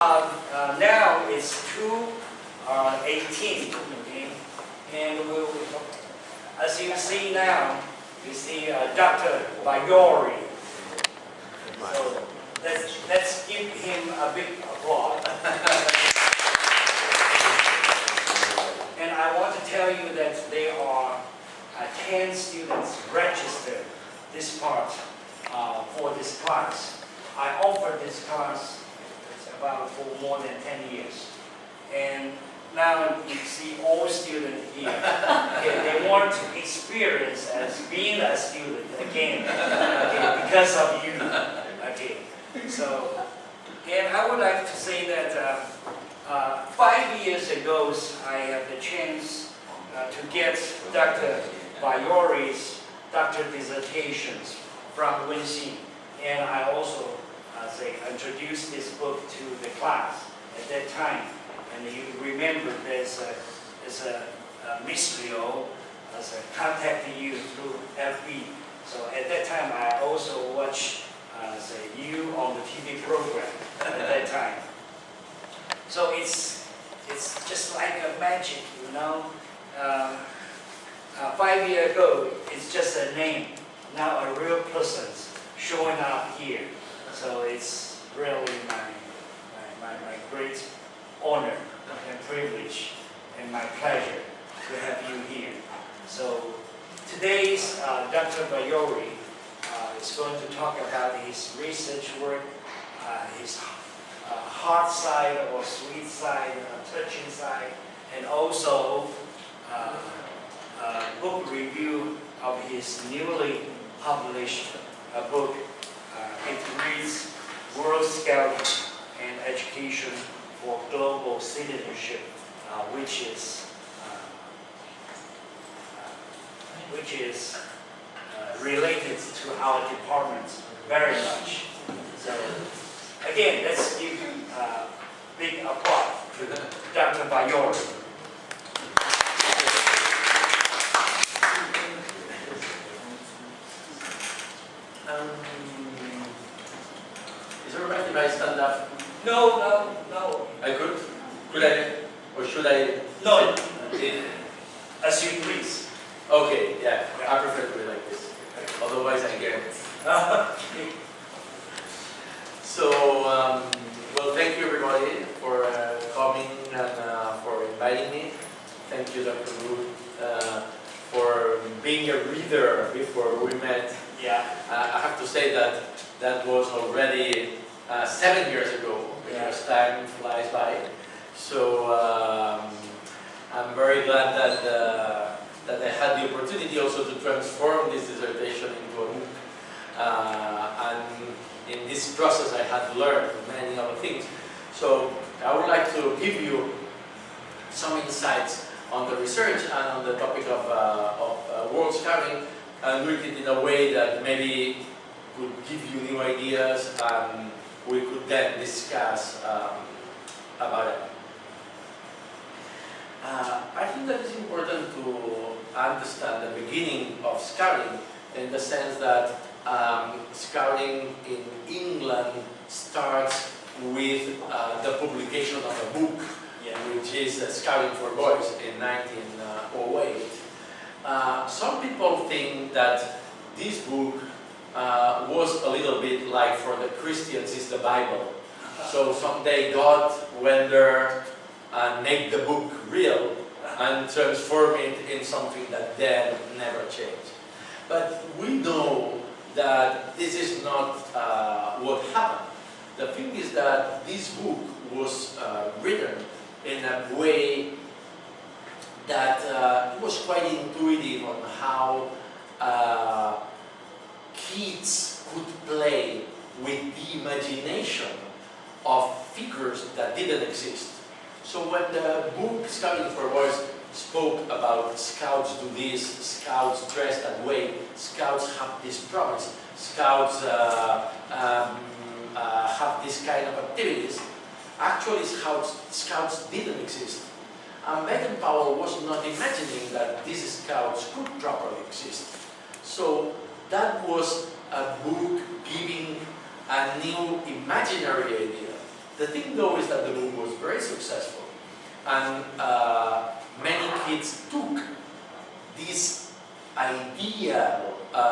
Now it's 2:18, okay? And as you see now, you see Dr. Vallory. So let's give him a big applause. And I want to tell you that there are 10 students registered this part for this class. I offered this class about for more than 10 years. And now you see all students here. Okay, they want to experience as being a student again, okay, because of you. Okay, so, and I would like to say that 5 years ago, I had the chance to get Dr. Vallory's doctoral dissertations from Wenxin, and I also introduced this book to the class at that time. And you remember there's a Miss Liu contacted you through FB. So at that time, I also watched you on the TV program at that time. So it's just like a magic, you know. 5 years ago, it's just a name. Now a real person showing up here. So it's really my great honor and privilege and my pleasure to have you here. So today's Dr. Vallory is going to talk about his research work, his hard side or sweet side, touching side, and also book review of his newly published book. It reads World Scouting and Education for Global Citizenship, which is related to our department very much. So again, let's give a big applause to Dr. Vallory. Is it alright if I stand up? No. I could? Could I? Or should I? No. As you please. Okay, yeah. I prefer to be like this. Otherwise I get it. So, well, thank you everybody for coming and for inviting me. Thank you, Dr. Wu, for being a reader before we met. Yeah. I have to say that that was already 7 years ago, because time flies by. So I'm very glad that that I had the opportunity also to transform this dissertation into a book. And in this process, I had learned many other things. So I would like to give you some insights on the research and on the topic of World Scouting, and do it in a way that maybe could give you new ideas, and we could then discuss about it. I think that it's important to understand the beginning of Scouting, in the sense that Scouting in England starts with the publication of a book, which is Scouting for Boys in 1908. Some people think that this book was a little bit like for the Christians is the Bible. So someday God went there and made the book real and transform it in something that then never changed. But we know that this is not what happened. The thing is that this book was written in a way that it was quite intuitive on how kids could play with the imagination of figures that didn't exist. So when the book Scouting for Boys spoke about scouts do this, scouts dress that way, scouts have this promise, scouts have this kind of activities, actually scouts didn't exist. And Baden-Powell was not imagining that these scouts could properly exist. So that was a book giving a new imaginary idea The thing though is that the book was very successful, and many kids took this idea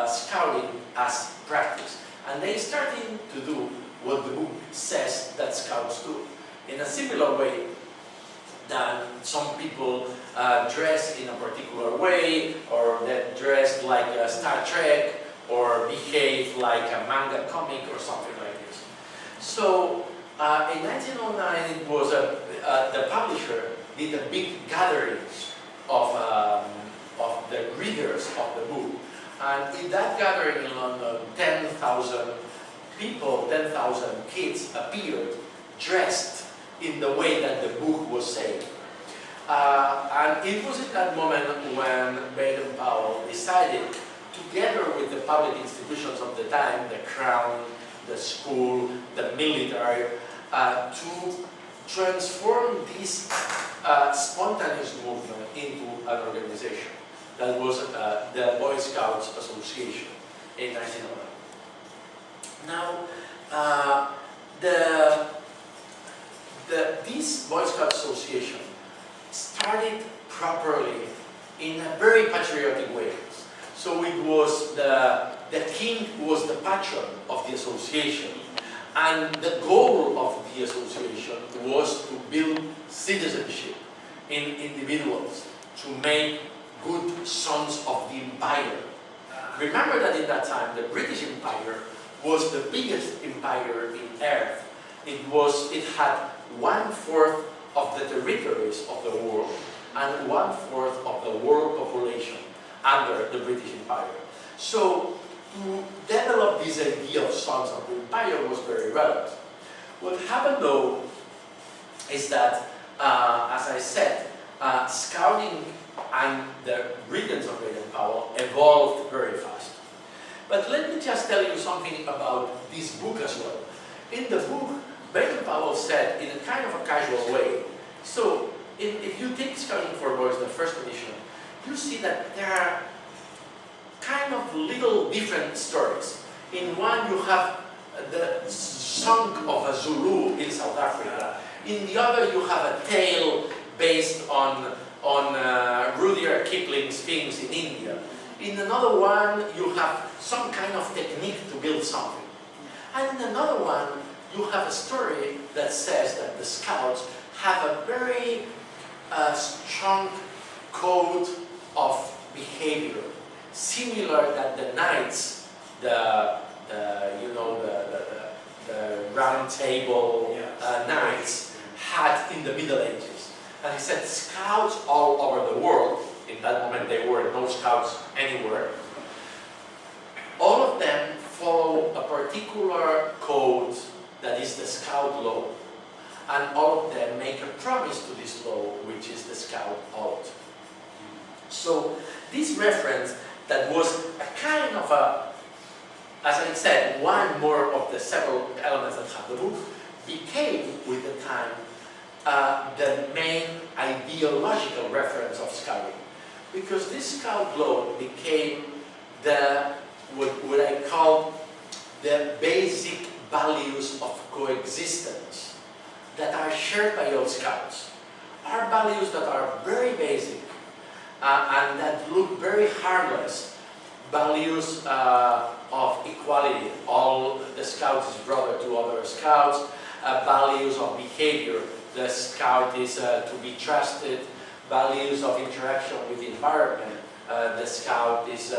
scouting as practice, and they started to do what the book says that scouts do. In a similar way than some people dress in a particular way, or that dress like a Star Trek, or behave like a manga comic or something like this. So in 1909 it was the publisher did a big gathering of the readers of the book, and in that gathering in London 10,000 people, 10,000 kids appeared dressed in the way that the book was saying. And it was at that moment when Baden-Powell decided, together with the public institutions of the time, the Crown, the school, the military, to transform this spontaneous movement into an organization. That was the Boy Scouts Association in 1909. Now, this Boy Scout Association started properly in a very patriotic way. So it was the king was the patron of the association, and the goal of the association was to build citizenship in individuals, to make good sons of the empire. Remember that in that time the British Empire was the biggest empire in earth. It had 1/4 of the territories of the world and 1/4 of the world population under the British Empire. So to develop this idea of sons of the empire was very relevant. What happened though is that, as I said, scouting and the rhythms of Baden-Powell evolved very fast. But let me just tell you something about this book as well. In the book, Baden-Powell said in a kind of a casual way, so if you take Scouting for Boys, the first edition, you see that there are kind of little different stories. In one you have the song of a Zulu in South Africa. In the other you have a tale based on Rudyard Kipling's Things in India. In another one you have some kind of technique to build something. And in another one you have a story that says that the Scouts have a very strong code of behavior, similar that the Knights, the round table Knights had in the Middle Ages. And he said Scouts all over the world, in that moment there were no Scouts anywhere, all of them follow a particular code that is the Scout law. And all of them make a promise to this law, which is the Scout oath. So this reference that was a kind of a, as I said, one more of the several elements that have the book, became with the time the main ideological reference of Scouting. Because this Scout law became what I call the basic values of coexistence that are shared by all Scouts. Are values that are very basic and that look very harmless. Values of equality. All the Scout is brother to other Scouts. Values of behavior. The Scout is to be trusted. Values of interaction with the environment. The Scout is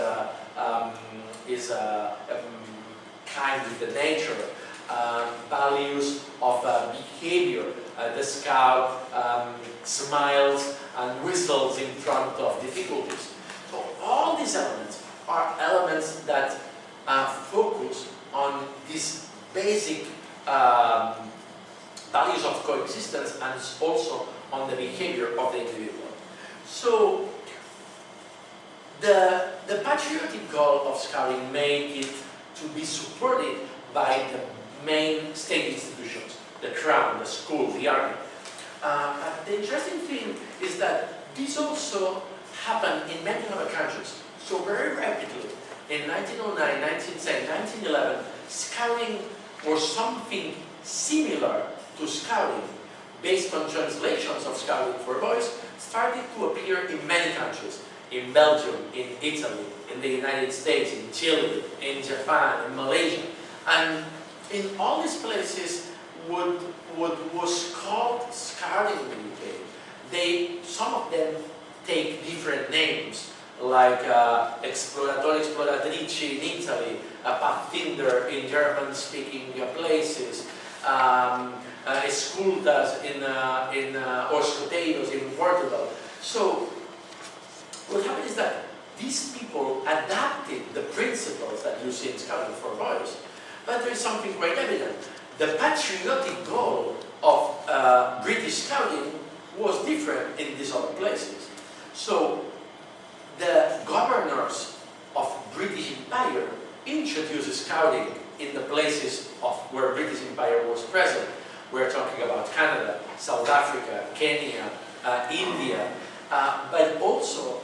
kind with the nature. Values of behavior. The Scout smiles and whistles in front of difficulties. So all these elements are elements that focus on these basic values of coexistence and also on the behavior of the individual. So the patriotic goal of Scouting made it to be supported by the main state institutions, the Crown, the school, the army. But the interesting thing is that this also happened in many other countries. So very rapidly, in 1909, 1910, 1911, Scouting was something similar to scouting, based on translations of scouting for boys, started to appear in many countries. In Belgium, in Italy, in the United States, in Chile, in Japan, in Malaysia. And in all these places, what was called scouting in the UK, some of them take different names, like Esploratori Esploratrici in Italy, Pathfinder in German-speaking places, Escultas or Escoteiros in Portugal. So what happened is that these people adapted the principles that you see in scouting for boys, but there is something quite evident. The patriotic goal of British scouting was different in these other places. So the governors of British Empire introduced scouting in the places of where British Empire was present. We're talking about Canada, South Africa, Kenya, India, but also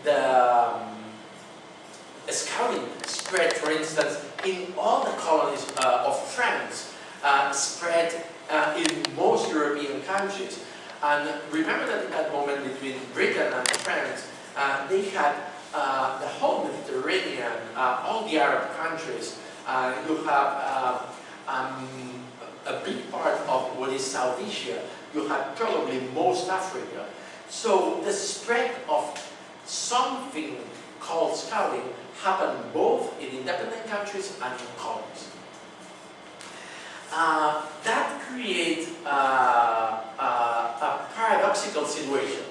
the scouting spread, for instance, in all the colonies of France, spread in most European countries. And remember that in that moment between Britain and France, they had the whole Mediterranean, all the Arab countries. You have a big part of what is South Asia. You have probably most Africa. So the spread of something called scouting happened both in independent countries and in colonies. That creates a paradoxical situation,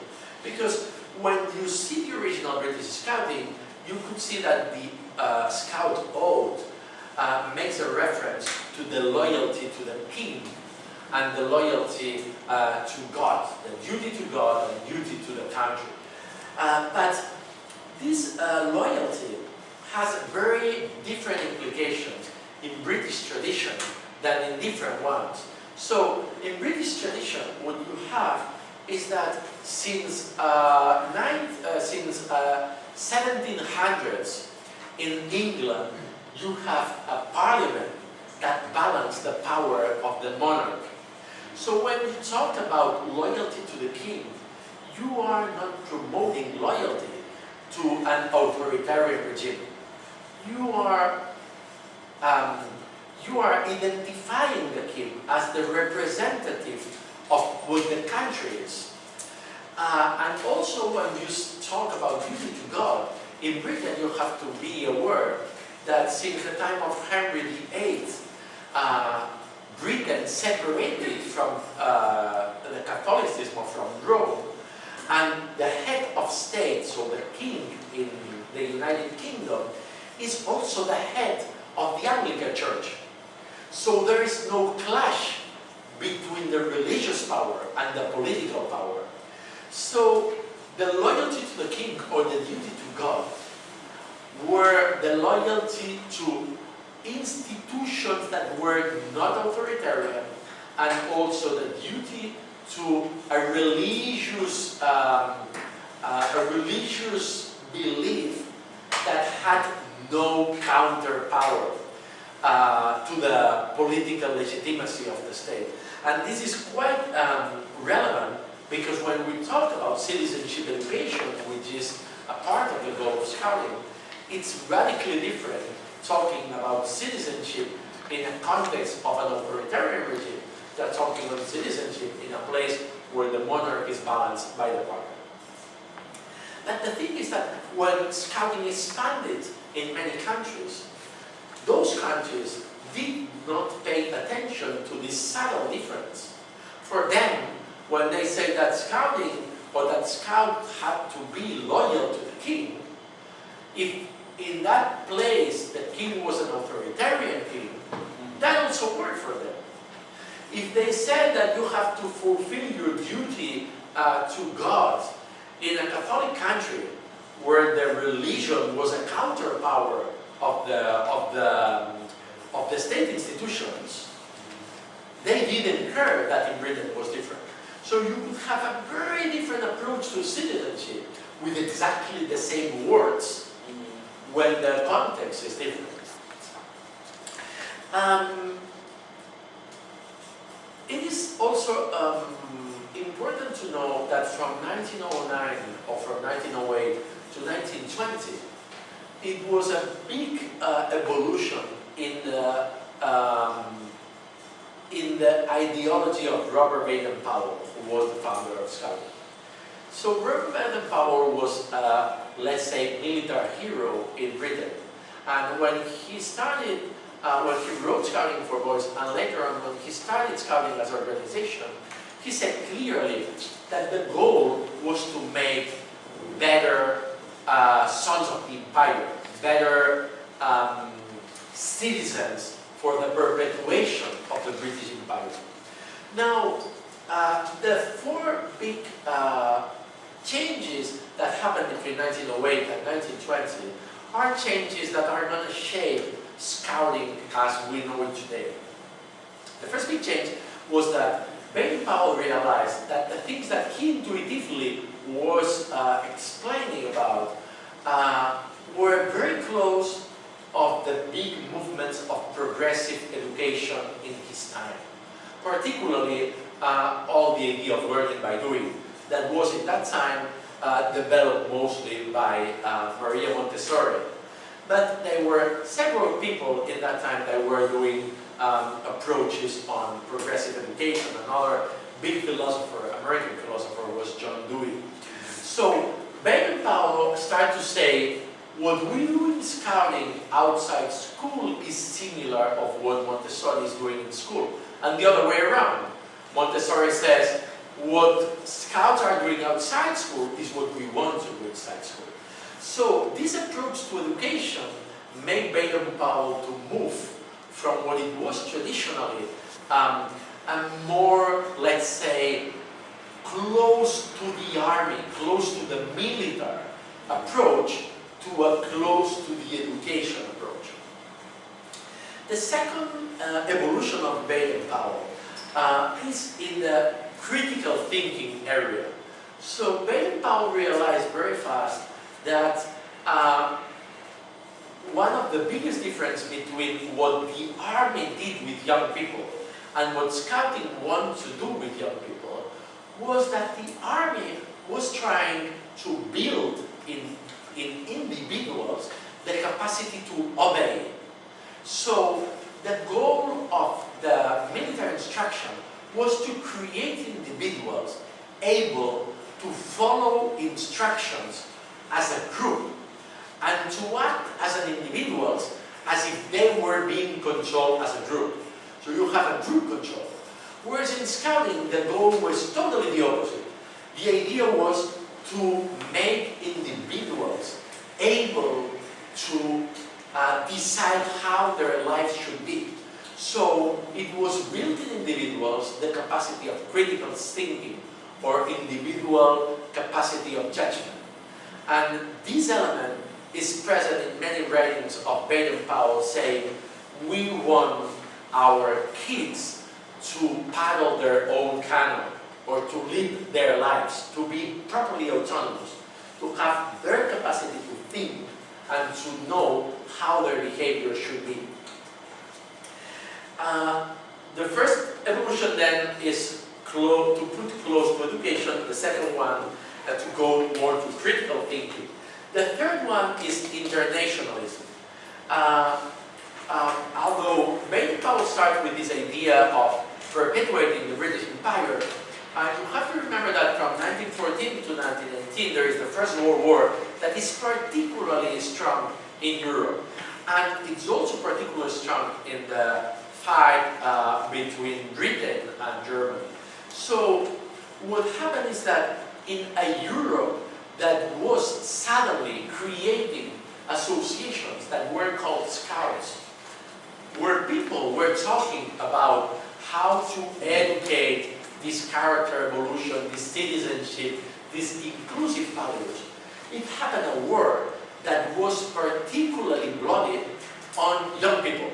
because when you see the original British scouting, you could see that the scout oath makes a reference to the loyalty to the king and the loyalty to God, the duty to God and duty to the country. But this loyalty has very different implications in British tradition than in different ones. So in British tradition, what you have is that since 1700s in England, you have a parliament that balances the power of the monarch. So when you talk about loyalty to the king, you are not promoting loyalty to an authoritarian regime. You are identifying the king as the representative of what the country is. And also when you talk about duty to God, in Britain you have to be aware that since the time of Henry VIII, Britain separated from the Catholicism from Rome, and the head of state, so the king in the United Kingdom, is also the head of the Anglican Church. So there is no clash between the religious power and the political power. So the loyalty to the king or the duty to God were the loyalty to institutions that were not authoritarian, and also the duty to a religious belief that had no counter power to the political legitimacy of the state. And this is quite relevant, because when we talk about citizenship education, which is a part of the goal of scouting, it's radically different talking about citizenship in a context of an authoritarian regime than talking about citizenship in a place where the monarch is balanced by the parliament. But the thing is that when scouting expanded in many countries, those countries did not pay attention to this subtle difference. For them, when they say that scouting or that scout had to be loyal to the king, if in that place the king was an authoritarian king, that also worked for them. If they said that you have to fulfill your duty to God in a Catholic country where the religion was a counterpower of the state institutions, they didn't care that in Britain was different. So you could have a very different approach to citizenship with exactly the same words when the context is different. It is also important to know that from 1909 or from 1908 to 1920, it was a big evolution in the ideology of Robert Baden-Powell, who was the founder of Scouting. So Robert Baden-Powell was, let's say, military hero in Britain. And when he started, when he wrote Scouting for Boys, and later on when he started Scouting as an organization, he said clearly that the goal was to make better sons of the empire, better citizens for the perpetuation of the British Empire. Now, the four big changes that happened between 1908 and 1920 are changes that are going to shape Scouting as we know it today. The first big change was that Baden-Powell realized that the things that he intuitively was explaining about were very close of the big movements of progressive education in his time. Particularly all the idea of learning by doing that was in that time developed mostly by Maria Montessori. But there were several people in that time that were doing approaches on progressive education. Another big philosopher, American philosopher, was John Dewey. So Baden-Powell started to say, what we do in Scouting outside school is similar of what Montessori is doing in school. And the other way around. Montessori says, what Scouts are doing outside school is what we want to do inside school. So this approach to education made Baden-Powell to move from what it was traditionally a more, let's say, close to the army, close to the military approach to a close to the education approach. The second evolution of Baden-Powell is in the critical thinking area. So Baden-Powell realized very fast that one of the biggest differences between what the army did with young people and what Scouting wanted to do with young people was that the army was trying to build in individuals the capacity to obey. So the goal of the military instruction was to create individuals able to follow instructions as a group and to act as an individuals as if they were being controlled as a group. So you have a group control. Whereas in Scouting, the goal was totally the opposite. The idea was to make individuals able to decide how their lives should be. So it was built in individuals the capacity of critical thinking or individual capacity of judgment. And this element is present in many writings of Baden-Powell saying, we want our kids to paddle their own canoe or to live their lives, to be properly autonomous, to have their capacity to think and to know how their behavior should be. The first evolution then is to put close to education. The second one to go more to critical thinking. The third one is internationalism. Although Baden-Powell started with this idea of perpetuating the British Empire, you have to remember that from 1914 to 1918 there is the First World War that is particularly strong in Europe. And it's also particularly strong in the fight between Britain and Germany. So what happened is that in a Europe that was suddenly creating associations that were called Scouts, where people were talking about how to educate this character evolution, this citizenship, these inclusive values. It happened a war that was particularly bloody on young people.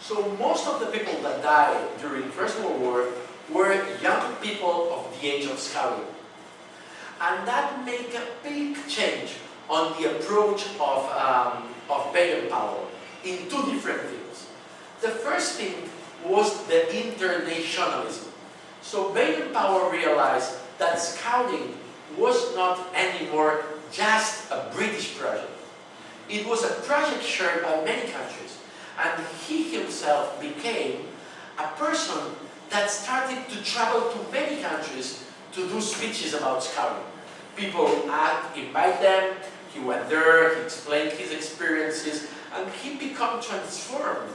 So most of the people that died during the First World War were young people of the age of Scouting. And that made a big change on the approach of Baden-Powell in two different things. The first thing was the internationalism. So Baden-Powell realized that Scouting was not anymore just a British project. It was a project shared by many countries. And he himself became a person that started to travel to many countries to do speeches about Scouting. People invite them, he went there, he explained his experiences, and he became transformed.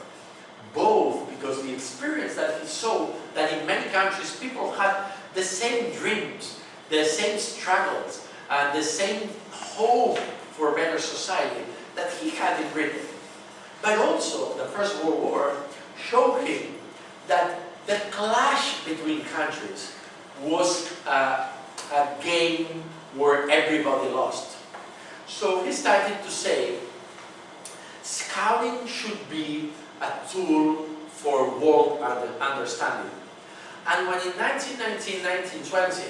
Both because the experience that he saw that in many countries people had the same dreams, the same struggles, and the same hope for a better society that he had in Britain. But also, the First World War showed him that the clash between countries was a game where everybody lost. So he started to say, Scouting should be a tool for world understanding. And when in 1919, 1920,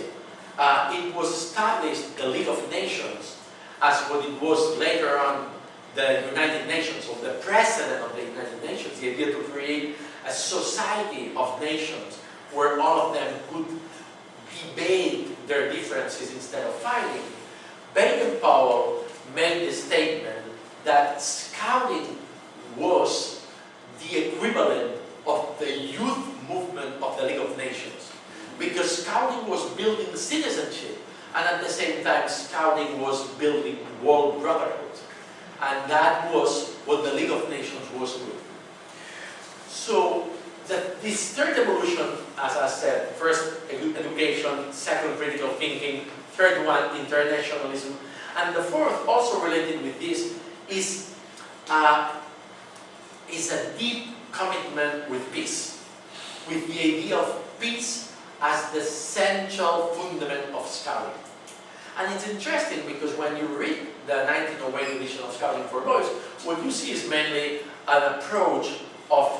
it was established the League of Nations as what it was later on the United Nations, or the president of the United Nations, the idea to create a society of nations where all of them could debate their differences instead of fighting. Baden-Powell made the statement that Scouting was the equivalent of the youth movement of the League of Nations, because Scouting was building citizenship, and at the same time Scouting was building world brotherhood. And that was what the League of Nations was doing. So this third evolution, as I said, first education, second critical thinking, third one internationalism, and the fourth, also related with this, is a deep commitment with peace, with the idea of peace as the central fundament of Scouting. And it's interesting because when you read the 1908 edition of Scouting for Boys, what you see is mainly an approach of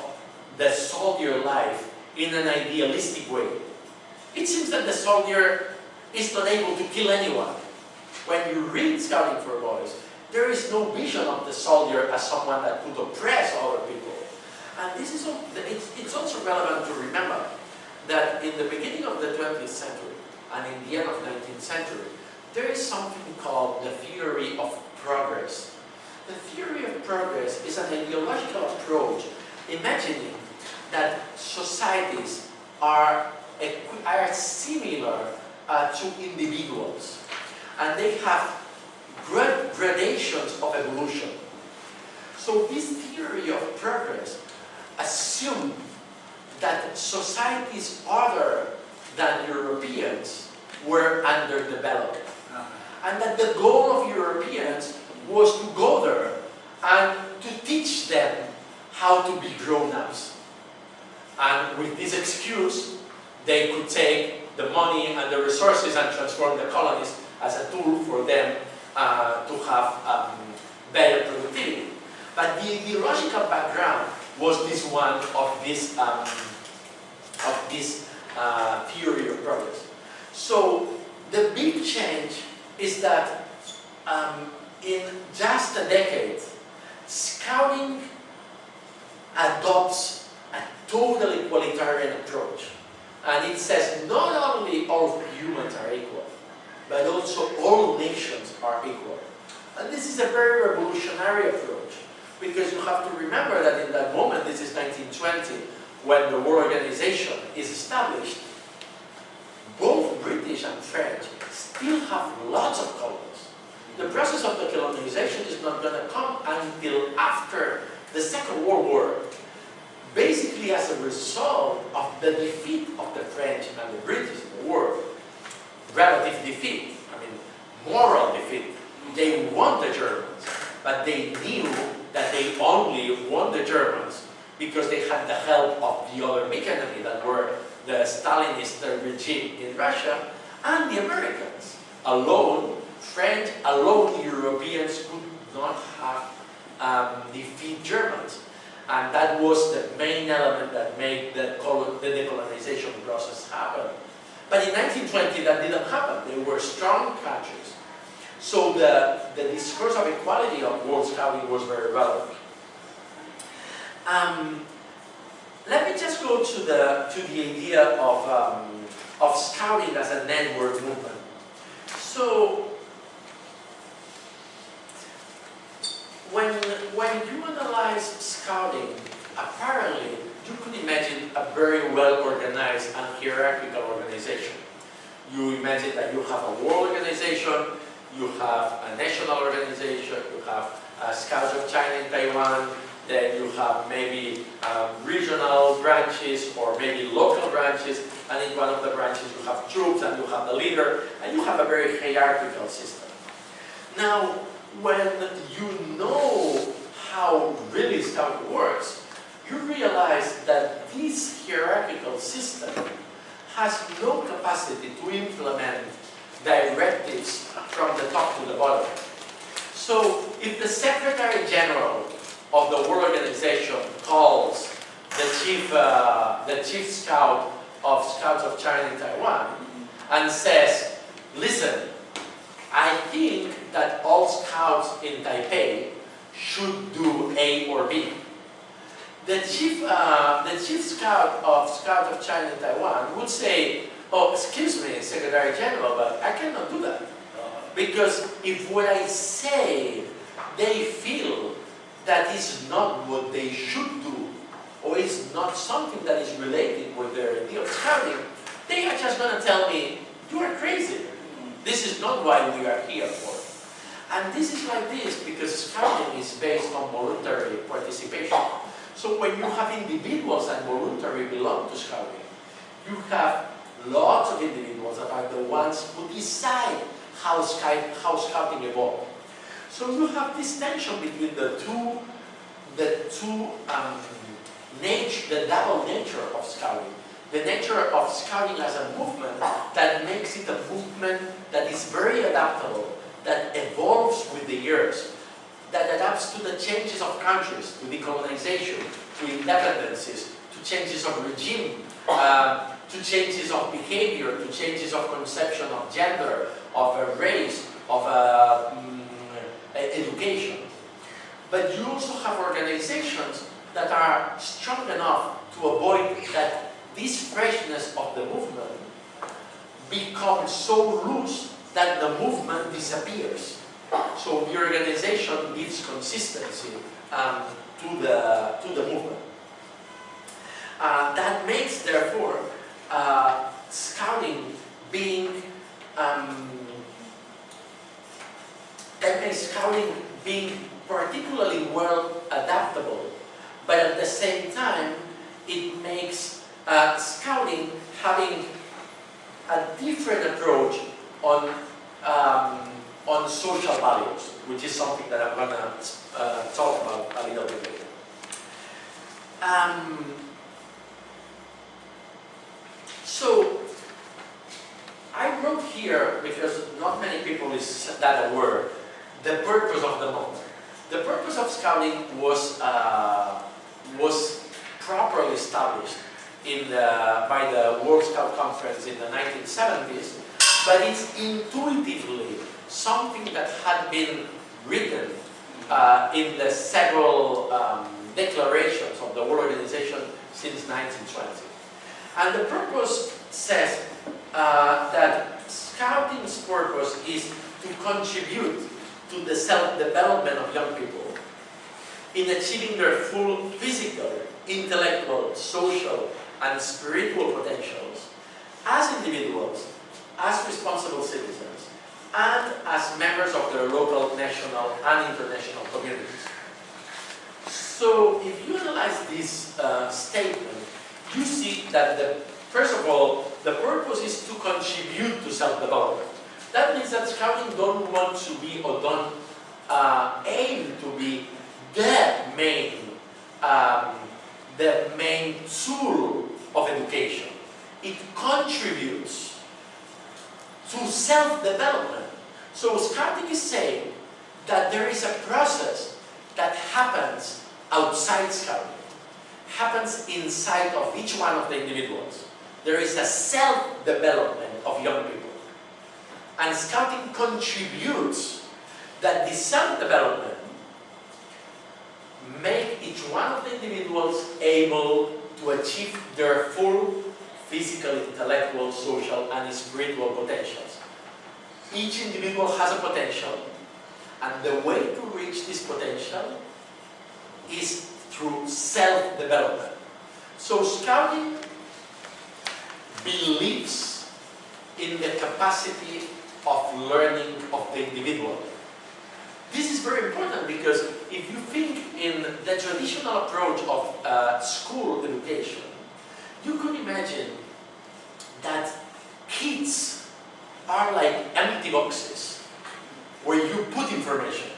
the soldier life in an idealistic way. It seems that the soldier is not able to kill anyone. When you read Scouting for Boys, there is no vision of the soldier as someone that could oppress other people. And this is it's also relevant to remember that in the beginning of the 20th century and in the end of the 19th century, there is something called the theory of progress. The theory of progress is an ideological approach imagining that societies are similar to individuals, and they have gradations of evolution. So this theory of progress assumes that societies other than Europeans were underdeveloped. And that the goal of Europeans was to go there and to teach them how to be grown-ups. And with this excuse, they could take the money and the resources and transform the colonies as a tool for them to have better productivity. But the ideological background was this one of this theory of progress. So the big change is that in just a decade, Scouting adopts a total equalitarian approach. And it says not only all humans are equal, but also all nations are equal. And this is a very revolutionary approach, because you have to remember that in that moment, this is 1920, when the World Organization is established, both British and French still have lots of colonies. The process of the colonization is not going to come until after the Second World War, basically as a result of the defeat of the French and the British in the war. Relative defeat, I mean moral defeat. They won the Germans, but they knew that they only won the Germans because they had the help of the other big enemy that were the Stalinist regime in Russia and the Americans. Alone, French, alone Europeans could not have defeat Germans. And that was the main element that made the decolonization process happen. But in 1920 that didn't happen. They were strong countries. So the discourse of equality of World Scouting was very relevant. Let me just go to the idea of of Scouting as a network movement. So, when you analyze Scouting, apparently you could imagine a very well organized and hierarchical organization. You imagine that you have a world organization, you have a national organization, you have Scouts of China and Taiwan, then you have maybe regional branches or maybe local branches, and in one of the branches you have troops and you have the leader, and you have a very hierarchical system. Now, when you know how really Scouting works, you realize that this hierarchical system has no capacity to implement directives from the top to the bottom. So if the Secretary General of the World Organization calls the chief scout of Scouts of China and Taiwan and says, listen, I think that all scouts in Taipei should do A or B. The chief scout of Scouts of China and Taiwan would say, oh, excuse me, Secretary General, but I cannot do that. Because if what I say, they feel that is not what they should do, or is not something that is related with their idea of scouting, they are just going to tell me, you are crazy. This is not what we are here for. And this is like this because scouting is based on voluntary participation. So when you have individuals that voluntarily belong to scouting, you have lots of individuals that are the ones who decide how scouting evolves. So you have this tension between the double nature of scouting. The nature of scouting as a movement that makes it a movement that is very adaptable, that evolves with the years, that adapts to the changes of countries, to decolonization, to independencies, to changes of regime, to changes of behavior, to changes of conception of gender, of race, of education. But you also have organizations that are strong enough to avoid that this freshness of the movement becomes so loose that the movement disappears. So the organization gives consistency to the movement. That makes, therefore, scouting being particularly well adaptable, but at the same time, it makes scouting having a different approach on social values, which is something that I'm going to talk about a little bit later. So, I wrote here, because not many people is that aware, the purpose of the movement. The purpose of scouting was properly established by the World Scout Conference in the 1970s, but it's intuitively something that had been written in the several declarations of the World Organization since 1920. And the purpose says that scouting's purpose is to contribute to the self-development of young people in achieving their full physical, intellectual, social, and spiritual potentials as individuals, as responsible citizens, and as members of their local, national, and international communities. So, if you analyze this statement, you see that first of all, the purpose is to contribute to self-development. That means that scouting don't want to be or don't aim to be the main tool of education. It contributes to self-development. So scouting is saying that there is a process that happens outside scouting, happens inside of each one of the individuals. There is a self-development of young people. And scouting contributes that this self-development make each one of the individuals able to achieve their full physical, intellectual, social, and spiritual potentials. Each individual has a potential, and the way to reach this potential is through self-development. So Scouting believes in the capacity of learning of the individual. This is very important because if you think in the traditional approach of school education, you could imagine that kids are like empty boxes where you put information.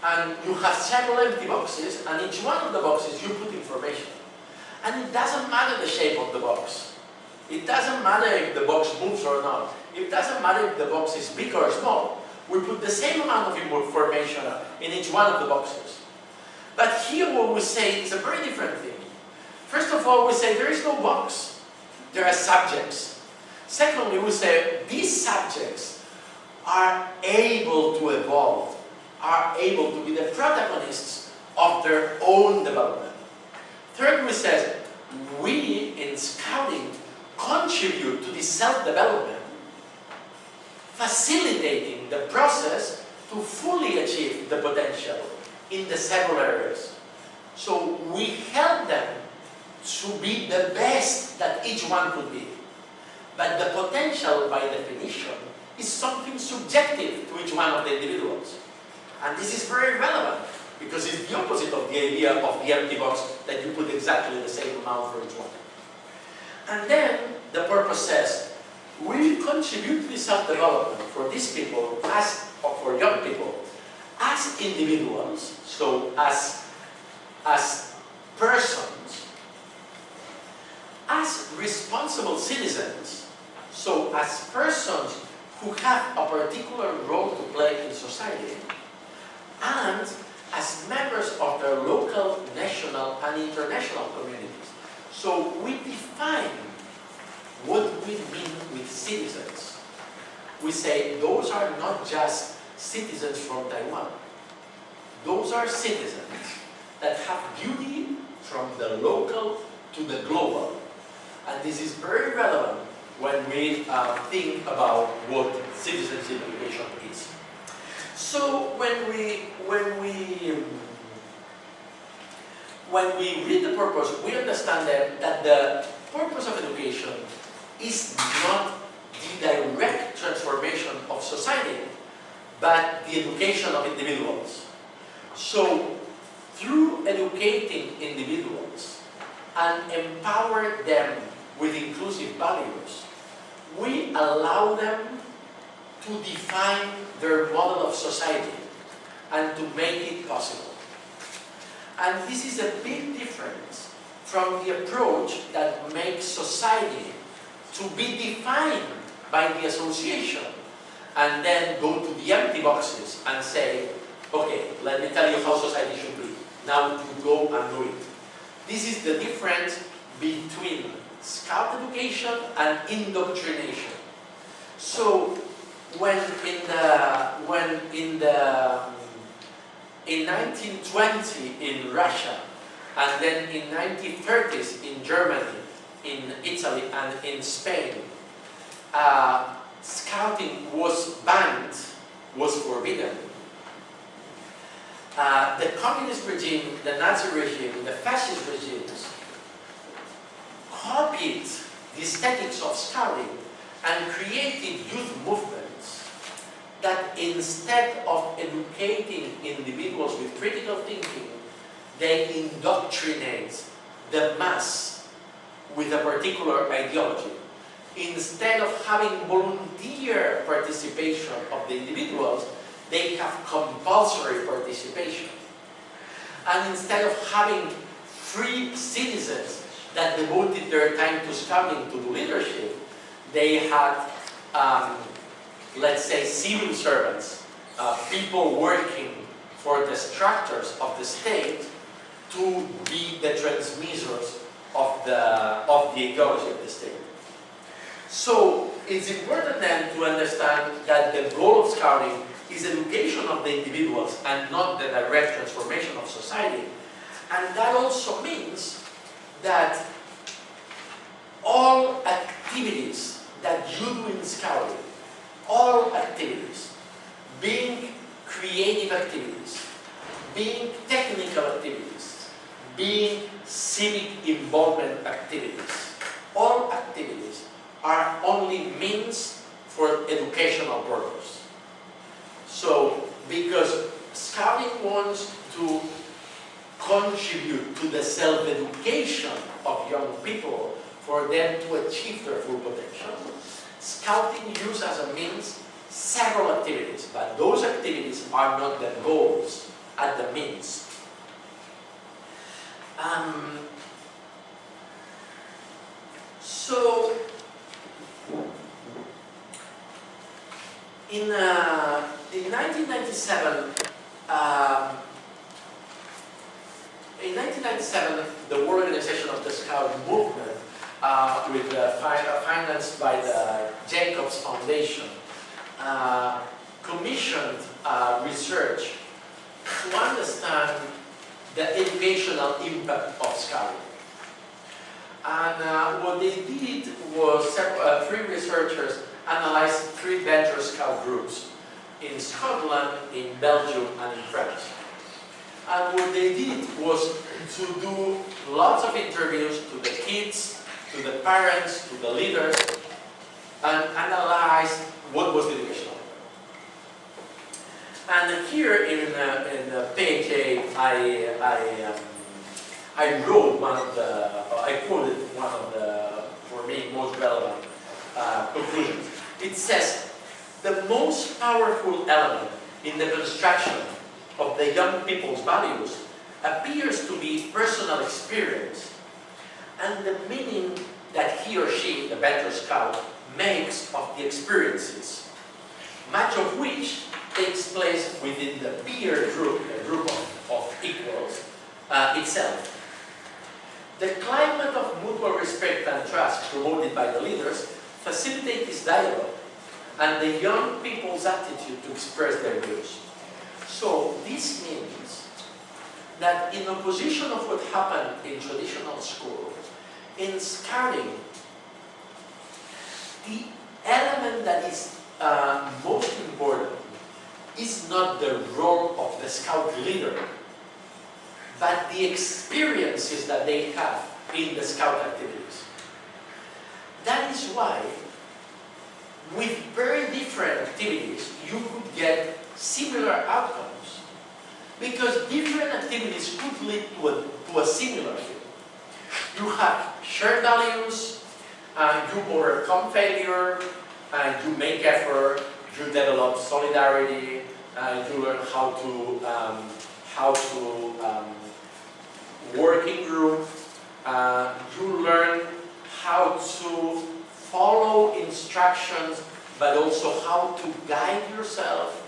And you have several empty boxes, and each one of the boxes you put information. And it doesn't matter the shape of the box. It doesn't matter if the box moves or not. It doesn't matter if the box is big or small. We put the same amount of information in each one of the boxes. But here what we say is a very different thing. First of all, we say there is no box. There are subjects. Secondly, we say these subjects are able to evolve, are able to be the protagonists of their own development. Third, we say we in Scouting contribute to this self-development, facilitating the process to fully achieve the potential in the several areas. So we help them to be the best that each one could be. But the potential, by definition, is something subjective to each one of the individuals. And this is very relevant because it's the opposite of the idea of the empty box that you put exactly the same amount for each one. And then the purpose says, we contribute to the self-development for these people, or for young people, as individuals, so as persons, as responsible citizens, so as persons who have a particular role to play in society, and as members of their local, national, and international communities. So we define what we mean with citizens. We say those are not just citizens from Taiwan. Those are citizens that have duty from the local to the global. And this is very relevant when we think about what citizenship education is. So when we read the purpose, we understand that the purpose of education is not the direct transformation of society, but the education of individuals. So through educating individuals and empower them with inclusive values, we allow them to define their model of society and to make it possible. And this is a big difference from the approach that makes society to be defined by the association and then go to the empty boxes and say, okay, let me tell you how society should be. Now you go and do it. This is the difference between Scout education and indoctrination. So when in 1920 in Russia, and then in 1930s in Germany, in Italy, and in Spain, Scouting was banned, was forbidden. The communist regime, the Nazi regime, the fascist regimes copied the aesthetics of Scouting and created youth movements that instead of educating individuals with critical thinking, they indoctrinate the mass with a particular ideology. Instead of having volunteer participation of the individuals, they have compulsory participation. And instead of having free citizens that devoted their time to Scouting to do leadership, they had, let's say, civil servants, people working for the structures of the state to be the transmitters of the ideology of the state. So it's important then to understand that the goal of Scouting is education of the individuals and not the direct transformation of society. And that also means that all activities that you do in Scouting, all activities, being creative activities, being technical activities, being civic involvement activities, all activities are only means for educational purpose. So, because Scouting wants to contribute to the self-education of young people for them to achieve their full potential, Scouting uses as a means several activities, but those activities are not the goals, are the means. So, in 1997, the World Organization of the Scout Movement, financed by the Jacobs Foundation, commissioned research to understand the educational impact of Scouting. And what they did was three researchers analyzed 3 venture Scout groups in Scotland, in Belgium, and in France. And what they did was to do lots of interviews to the kids, to the parents, to the leaders, and analyze what was the educational impact. And here in page 8, I wrote I quoted one of the, for me, most relevant conclusions. It says, the most powerful element in the construction of the young people's values appears to be personal experience and the meaning that he or she, the venture scout, makes of the experiences, much of which takes place within the peer group, a group of equals, itself. The climate of mutual respect and trust promoted by the leaders facilitate this dialogue and the young people's attitude to express their views. So this means that in opposition of what happened in traditional school, in Scouting, the element that is most important is not the role of the Scout leader, but the experiences that they have in the Scout activities. That is why, with very different activities, you could get similar outcomes, because different activities could lead to a similar thing. You have shared values, you overcome failure, you make effort, you develop solidarity, you learn how to work in group, you learn how to follow instructions, but also how to guide yourself.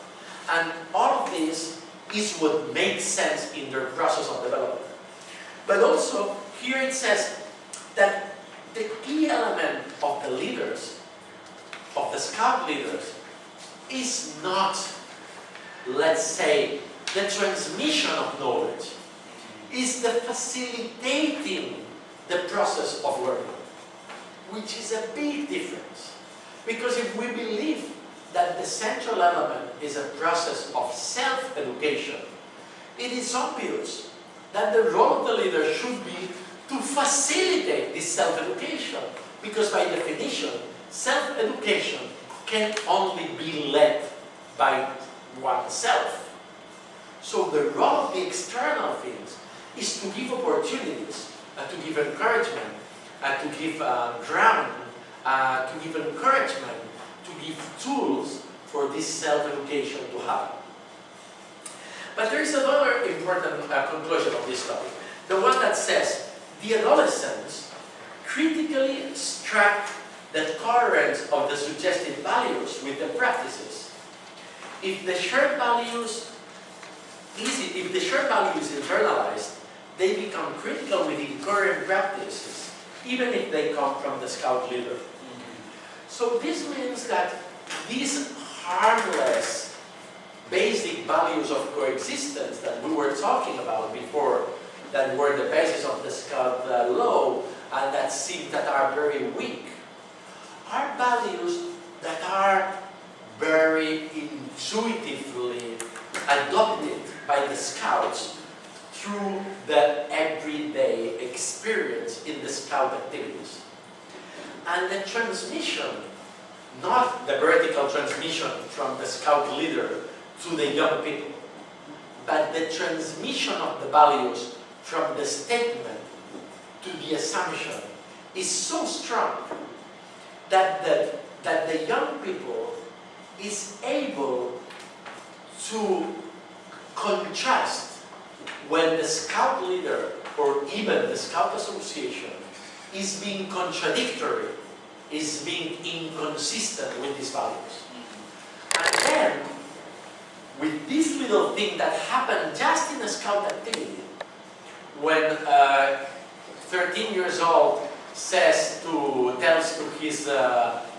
And all of this is what makes sense in their process of development. But also, here it says that the key element of the leaders, of the Scout leaders, is not, let's say, the transmission of knowledge, is the facilitating the process of learning, which is a big difference. Because if we believe that the central element is a process of self-education, it is obvious that the role of the leader should be to facilitate this self-education. Because by definition, self-education can only be led by oneself. So the role of the external things is to give opportunities, to give encouragement, to give ground, to give encouragement, to give tools for this self-education to happen. But there is another important conclusion of this topic, the one that says the adolescents critically extract the coherence of the suggested values with the practices. If the shared value is internalized, they become critical within current practices, even if they come from the Scout leader. So this means that these harmless, basic values of coexistence that we were talking about before, that were the basis of the Scout law, and that are very weak, are values that are very intuitively adopted by the Scouts through the everyday experience in the Scout activities. And the transmission, not the vertical transmission from the Scout leader to the young people, but the transmission of the values from the statement to the assumption is so strong that the young people is able to contrast when the Scout leader or even the Scout Association is being contradictory, is being inconsistent with these values. And then, with this little thing that happened just in a Scout activity, when a 13 years old tells to his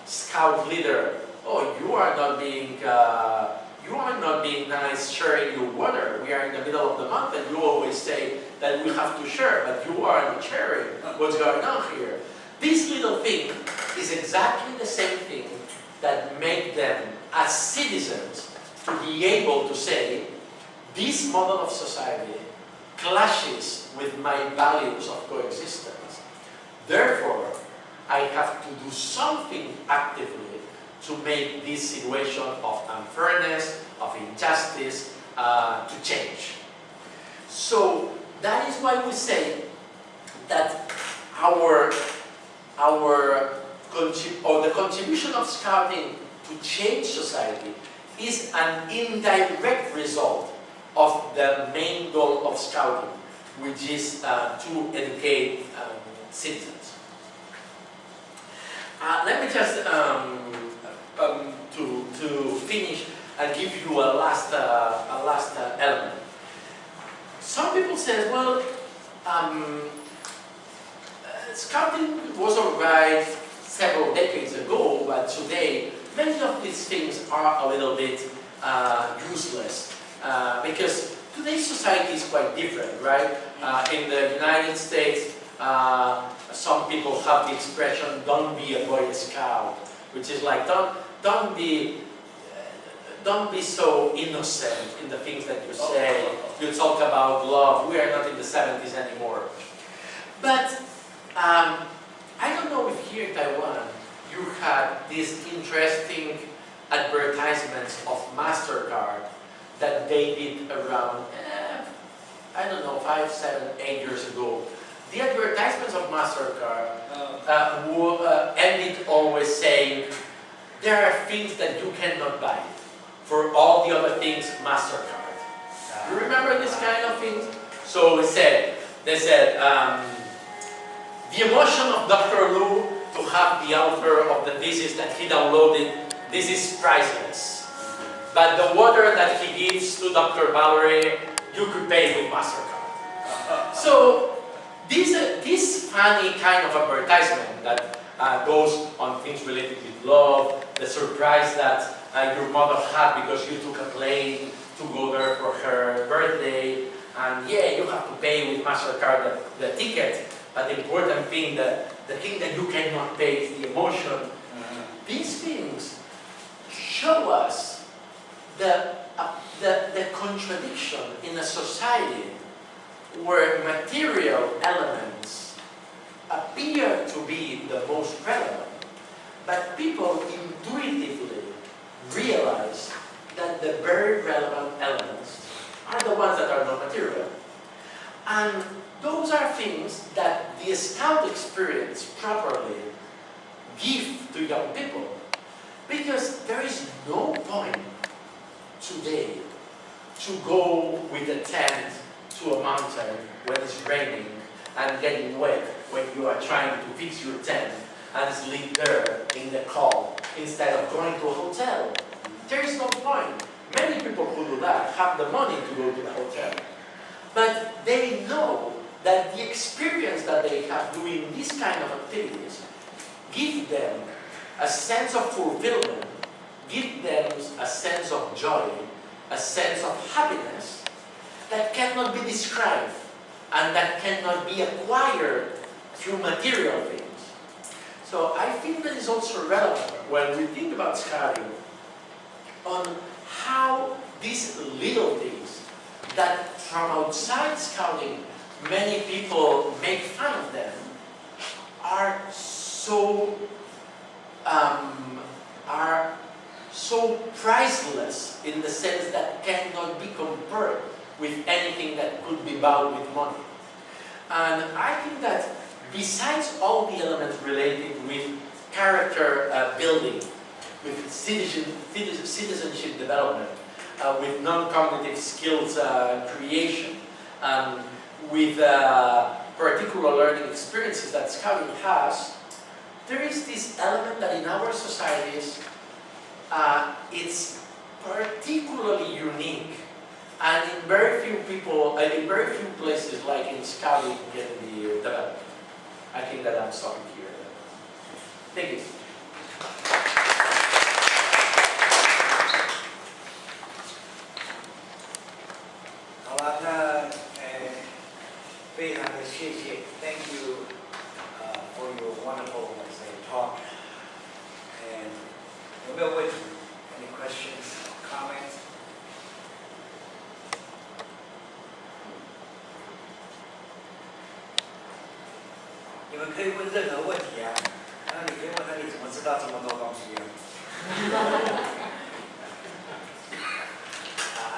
Scout leader, "Oh, you are not being nice sharing your water. We are in the middle of the month and you always say that we have to share, but you are not sharing. What's going on here?" This little thing is exactly the same thing that made them, as citizens, to be able to say, this model of society clashes with my values of coexistence. Therefore, I have to do something actively to make this situation of unfairness, of injustice, to change. So that is why we say that the contribution of Scouting to change society is an indirect result of the main goal of Scouting, which is to educate citizens. Let me just, to finish, and give you a last element. Some people say, well, Scouting was alright several decades ago, but today many of these things are a little bit useless because today's society is quite different, right? In the United States, some people have the expression, "Don't be a Boy Scout," which is like, don't be so innocent in the things that you say. You talk about love. We are not in the 70s anymore. But I don't know if here in Taiwan you had these interesting advertisements of MasterCard that they did around, I don't know, 5, 7, 8 years ago. The advertisements of MasterCard ended always saying, there are things that you cannot buy. For all the other things, MasterCard. You remember this kind of things? So they said, the emotion of Dr. Lu to have the author of the thesis that he downloaded, this is priceless. But the water that he gives to Dr. Vallory, you could pay with MasterCard. So this funny kind of advertisement that goes on things related with love, the surprise that your mother had because you took a plane to go there for her birthday, and yeah, you have to pay with MasterCard the ticket, but the important thing, the thing that you cannot pay is the emotion. These things show us the contradiction in a society where material elements appear to be the most relevant, but people intuitively realize that the very relevant elements are the ones that are not material. And those are things that the Scout experience properly give to young people, because there is no point today to go with a tent to a mountain when it's raining and getting wet when you are trying to fix your tent and sleep there in the cold instead of going to a hotel. There is no point. Many people who do that have the money to go to the hotel. But they know that the experience that they have doing these kind of activities give them a sense of fulfillment, give them a sense of joy, a sense of happiness that cannot be described and that cannot be acquired through material things. So I think that is also relevant when we think about scouting on how these little things that from outside scouting many people make fun of them are so priceless in the sense that cannot be compared with anything that could be bought with money. And I think that besides all the elements related with character building, with citizenship development, with non-cognitive skills creation, with particular learning experiences that scouting has, there is this element that in our societies it's particularly unique, and in very few people, in very few places, like in scouting, can be developed. I think that I'm stopping here. Thank you. 好了，那非常的谢谢 ，Thank you for your wonderful talk. And 有没有问题 ？Any questions, comments? 你们可以问任何问题啊，那你可以问他你怎么知道这么多东西啊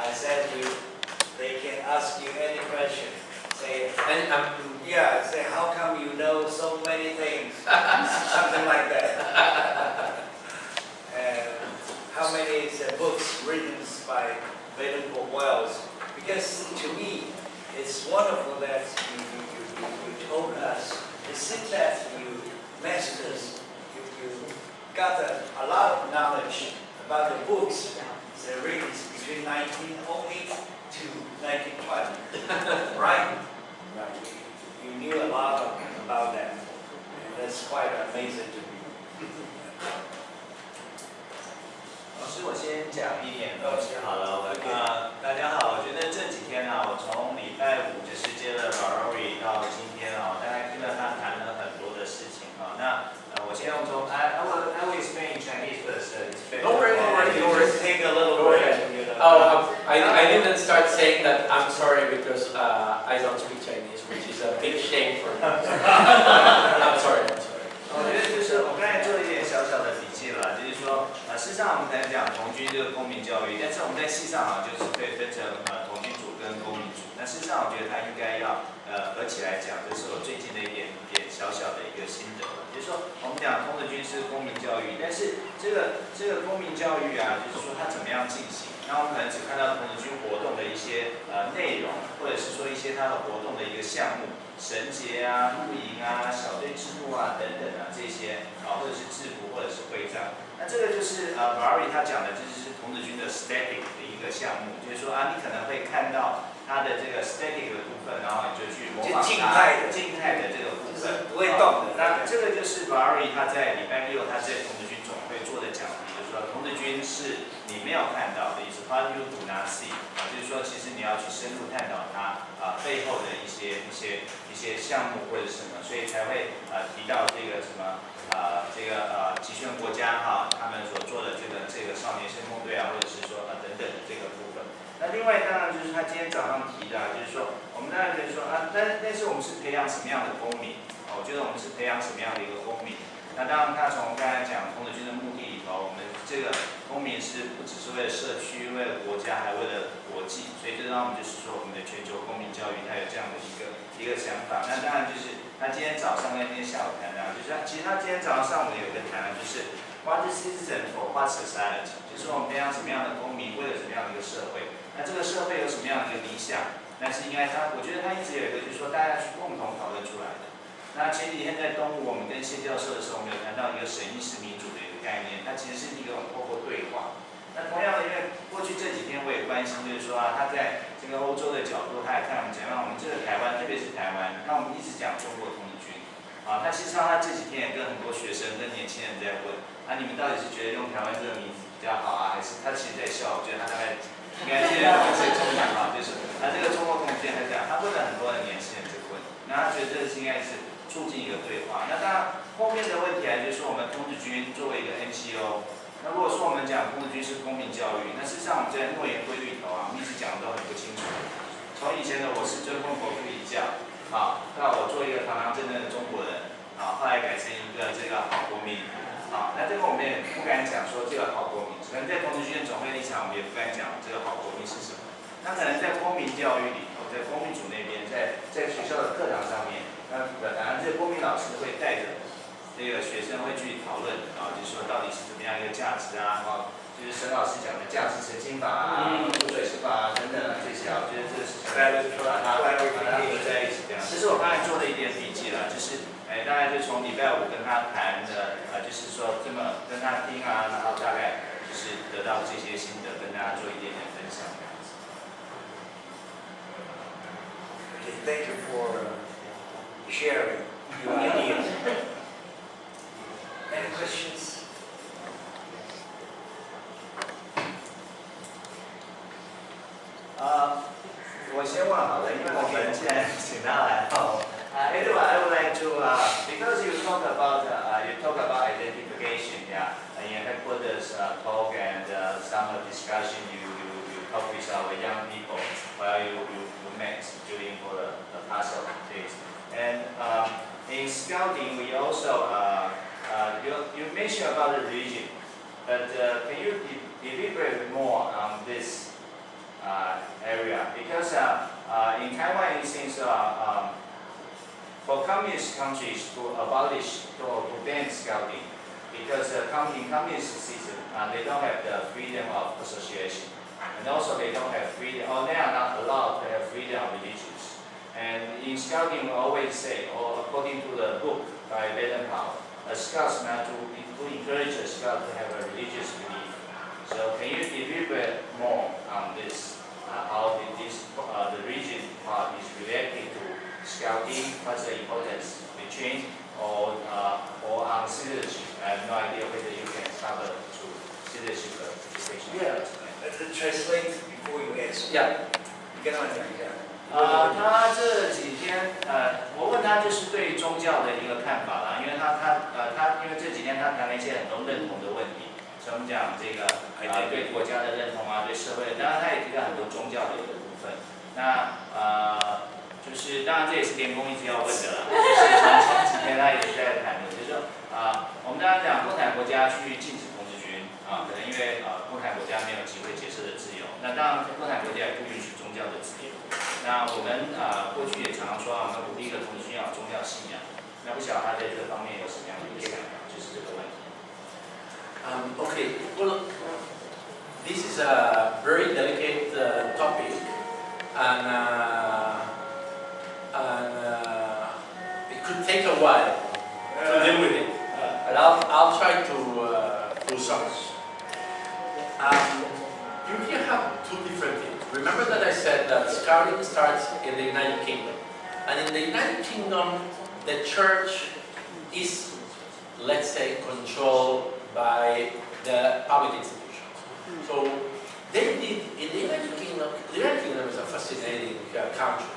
？I said they can ask you any question. Say, yeah, say how come you know so many things? Something like that. And how many books written by Venerable Wells? Because to me, it's wonderful that you told us. It seems that you masters, you got a lot of knowledge about the books that written between 1908 to 1920, right? Right. You knew a lot about that, and that's quite amazing to me. 老师，我先讲一点东西好了。大家好，我觉得这几天呢，我从礼拜五就是接了 Vallory 到今天啊，大概听了他谈了很多的事情啊。那我先用中，I will explain in Chinese first. Don't worry. Take a little break. I didn't start saying that I'm sorry because I don't speak Chinese, which is a big shame for me. I'm sorry. 我觉得就是我刚才做了一点小小的笔记了，就是说，事实上我们在讲童军这个公民教育，但是我们在系上啊，就是可以分成童军组跟公民组。那事实上我觉得它应该要合起来讲，这是我最近的一点小小的一个心得。就是说，我们讲童子军是公民教育，但是这个公民教育啊，就是说它怎么样进行？那我们可能只看到童子军活动的一些内容，或者是说一些它的活动的一个项目。绳结啊、露营啊、小队制度啊等等啊这些或者是制服或者是徽章，那这个就是Vallory 他讲的，这就是童子军的 static 的一个项目，就是说你可能会看到它的这个 static 的部分，然后你就去模仿它静态的这个部分，不会动的。那这个就是 Vallory 他在礼拜六他在童子军总会做的讲题，就是说童子军是你没有看到的，意思 what you do not see 就是说其实你要去深入探讨它背后的一些项目或者什么，所以才会提到这个什么集权国家他们所做的这个少年先锋队啊，或者是说等等的这个部分。那另外当然就是他今天早上提的，就是说我们当然可以说但是我们是培养什么样的公民？我觉得我们是培养什么样的一个公民？那当然他从刚才讲童子军的目的里头，我们这个公民是不只是为了社区、为了国家，还为了国际，所以这让我们就是说我们的全球公民教育，它有这样的一个想法。那当然就是他今天早上跟今天下午谈的，就是其实他今天早上上午有一个谈就是 What is citizen for what society？ 就是说我们培养什么样的公民，为了什么样的一个社会？那这个社会有什么样的一个理想？但是应该我觉得他一直有一个就是说大家去共同讨论出来的。那前几天在东吴，我们跟谢教授的时候，我们有谈到一个审议式民主的一个概念，它其实是一个透过对话。那同样的，因为过去这几天我也关心，就是说他在这个欧洲的角度，他也看我们讲，我们这个台湾，特别是台湾，那我们一直讲中国童子军，他其实他这几天也跟很多学生、跟年轻人在问，你们到底是觉得用台湾这个名字比较好还是他其实在笑？我觉得他大概应该现在最中意就是这个中国童子军还是这样，他问了很多的年轻人这个问题，那他觉得这是应该是促进一个对话。那当然后面的问题就是说，我们童子军作为一个 NGO， 那如果说我们讲童子军是公民教育，那事实上我们在诺言规律里头我们一直讲的都很不清楚。从以前的我是遵奉佛父遗教，到我做一个堂堂正正的中国人，后来改成一个这个好国民，那这个我们也不敢讲说这个好国民，可能在童子军总会立场，我们也不敢讲这个好国民是什么。那可能在公民教育里头，在公民组那边，在学校的课堂上面，那当然这个公民老师会带着这个学生会去讨论就是说到底是怎么样一个价值就是沈老师讲的价值澄清法补水师法等等这些我觉得这个是大家就是说把它合在一起这样。这是我刚才做的一点笔记了，就是大概就从礼拜5跟他谈的就是说这么跟他听然后大概就是得到这些心得，跟大家做一点点分享。Okay, thank you for sharing your ideas. Any questions? 我先问好了，因为我们既然请他来Eduard, I would like to because you talk about identification, in your headquarters talk and some discussion you talk with our young people while you met during for the past days. And in scouting, we also you mentioned about the religion, but can you deliberate more on this area? Because in Taiwan, it seems for communist countries to abolish or to ban scouting, because in communist system they don't have the freedom of association, and also they don't have freedom, or they are not allowed to have freedom of religions. And in scouting, we always say, or according to the book by Baden-Powell, a scouts not to encourage a scout to have a religious belief. So can you deliberate more on this? How the region part is related to scouting, what's the importance between or on citizenship? I have no idea whether you can cover to citizenship education. Yeah, let's translate before you answer. Yeah. 你跟他们讲一下。他这几天我问他就是对宗教的一个看法啦，因为他因为这几天他谈了一些很多认同的问题，所以我们讲这个对国家的认同对社会的，当然他也提到很多宗教的一个部分。那就是当然这也是联工一直要问的啦，就是从几天他也是在谈的，就是说我们当然讲共产国家去禁止童子军可能因为共产国家没有机会结社的自由，那当然共产国家也不允许宗教的自由。那我们过去也常说我们鼓励一个童子军要有宗教信仰，那不晓得他在这方面有什么样的一个想法，就是这个问题。Okay, well, this is a very delicate topic, and it could take a while to deal with it. But I'll try to summarize. You here have two different things. Remember that I said that scouting starts in the United Kingdom, and in the United Kingdom, the church is, let's say, controlled by the public institutions. So they did, in the United Kingdom is a fascinating country.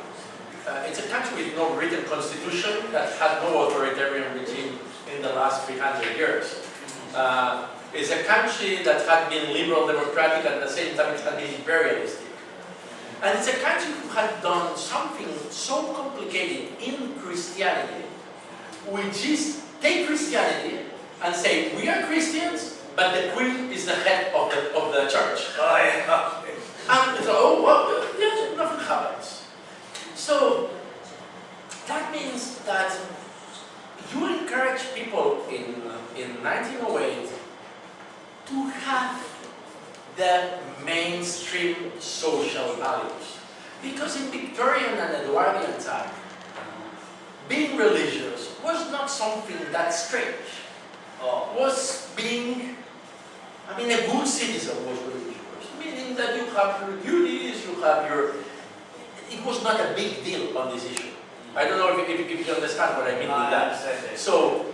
It's a country with no written constitution that had no authoritarian regime in the last 300 years. It's a country that had been liberal democratic and at the same time it had been imperialistic. And it's a country who had done something so complicated in Christianity, which is take Christianity and say, we are Christians, but the queen is the head of the church. And so, well, yes, nothing happens. So, that means that you encourage people in 1908 to have the mainstream social values. Because in Victorian and Edwardian time, being religious was not something that strange. Was being, a good citizen was religious, meaning that you have your duties, you have your, it was not a big deal on this issue. I don't know if you understand what I mean with that. So,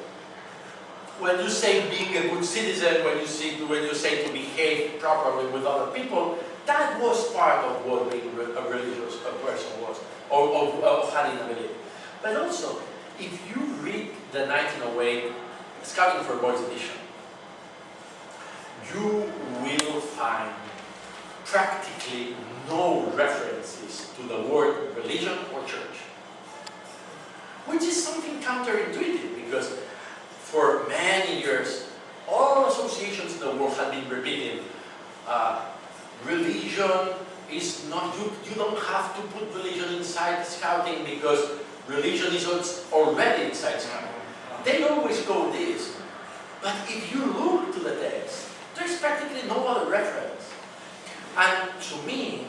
when you say being a good citizen, when you say to behave properly with other people, that was part of what being a religious person was, or having a belief. But also, if you read the 1908 Scouting for Boys edition, you will find practically no references to the word religion or church, which is something counterintuitive because for many years all associations in the world have been repeating religion is not, you don't have to put religion inside Scouting because religion is already inside Scouting. They always go this, but if you look to the text, there's practically no other reference. And to me,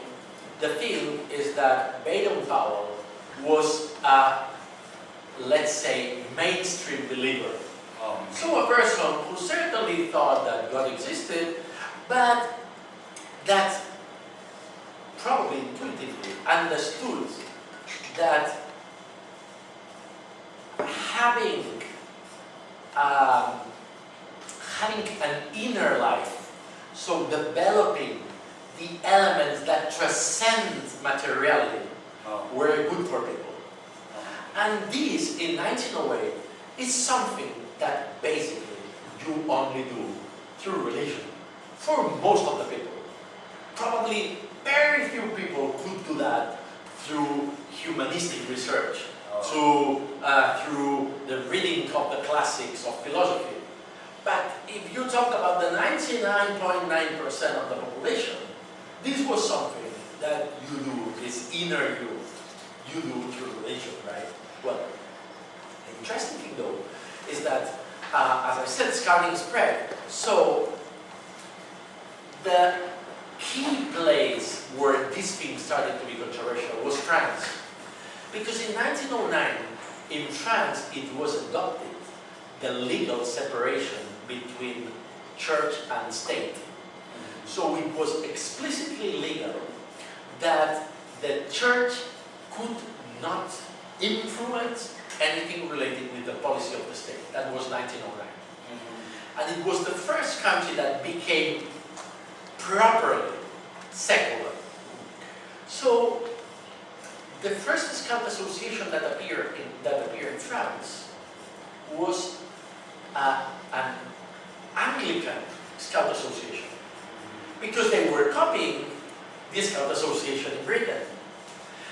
the thing is that Baden-Powell was a, let's say, mainstream believer. So a person who certainly thought that God existed, but that probably intuitively understood that having an inner life, so developing the elements that transcend materiality, were good for people. And this, in 1908, is something that basically you only do through religion, for most of the people. Probably very few people could do that through humanistic research, through the reading of the classics of philosophy. But if you talk about the 99.9% of the population, this was something that you do, this inner you do through religion, right? Well, the interesting thing though is that, as I said, Scouting spread. So the key place where this thing started to be controversial was France. Because in 1909, in France, it was adopted the legal separation between church and state. So it was explicitly legal that the church could not influence anything related with the policy of the state. That was 1909. And it was the first country that became properly secular. So the first Scout association that appeared in France was an Anglican Scout association, because they were copying the Scout association in Britain.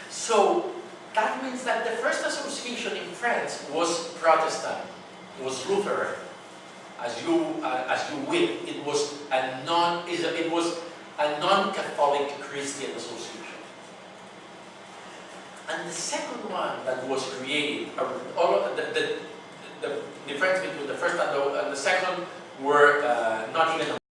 So that means that the first association in France was Protestant, was Lutheran, as you will. It was a non-Catholic Christian association. And the second one that was created, all of the difference between the first and the second were